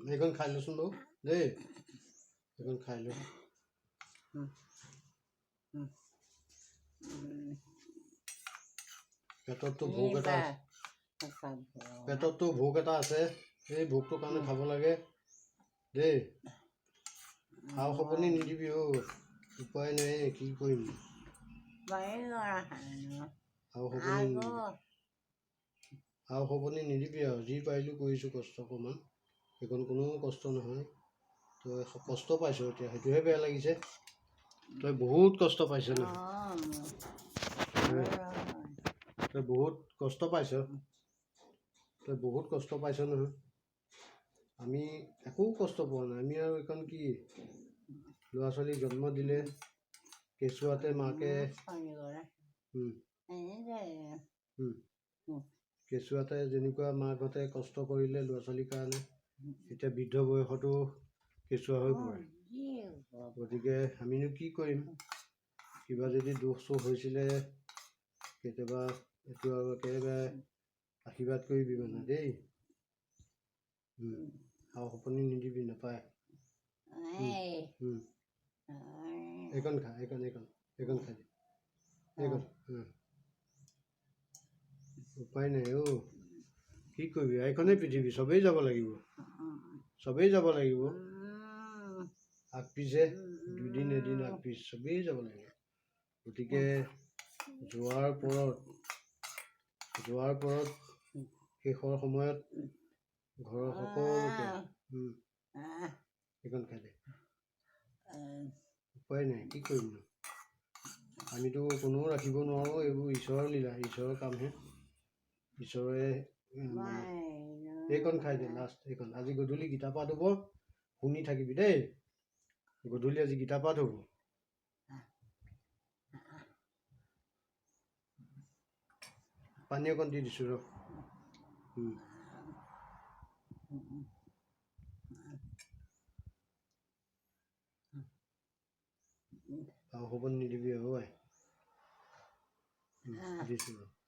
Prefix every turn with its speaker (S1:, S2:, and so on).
S1: এইখন খাই লৈচোন বাৰু দেই এইখন খাই লৈ পেটততো ভোক এটা আছে এই ভোকটোৰ কাৰণে খাব লাগে দেই খাও খপনি নিদিবি উপায় নাই কি কৰিম খাও খপনি নিদিবি আৰু যি পাৰিলোঁ কৰিছোঁ কষ্ট অকণমান সেইখন কোনো কষ্ট নহয় তই কষ্ট পাইছ এতিয়া সেইটোহে বেয়া লাগিছে তই বহুত কষ্ট পাইছ ন তই বহুত কষ্ট পাইছ নহয় আমি একো কষ্ট পোৱা নাই আমি আৰু এইখন কি ল'ৰা ছোৱালী জন্ম দিলে কেঁচুৱাতে মাকে কেঁচুৱাতে যেনেকুৱা মাকহঁতে কষ্ট কৰিলে ল'ৰা ছোৱালীৰ কাৰণে এতিয়া বৃদ্ধ বয়সতো কেঁচুৱা হৈ পৰে গতিকে আমিনো কি কৰিম কিবা যদি দুখ চুখ হৈছিলে কেতিয়াবা এইটো আৰু একেবাৰে আশীৰ্বাদ কৰিবি মানে দেই খাও খপনি নিদিবি নাপায় এইখন খা এইখন খাই দে এইখন উপায় নাই কি কৰিবি এইখনেই পৃথিৱী চবেই যাব লাগিব আগপিছে দুদিন এদিন আগপিছ চবেই যাব লাগিব গতিকে যোৱাৰ পৰত শেষৰ সময়ত ঘৰৰ সকলোকে এইখন খাই দে উপায় নাই কি কৰিম ন আমিতো কোনেও ৰাখিব নোৱাৰোঁ এইবোৰ ঈশ্বৰৰ লীলা ঈশ্বৰৰ কামহে ঈশ্বৰে এইখন খাই দে লাষ্ট এইখন আজি গধূলি গীতা পাঠ হ'ব শুনি থাকিবি দেই গধূলি আজি গীতা পাঠ হ'ব পানী অকণ দি দিছোঁ ৰ খাও খপনি নিদিবি দিছোঁ ৰ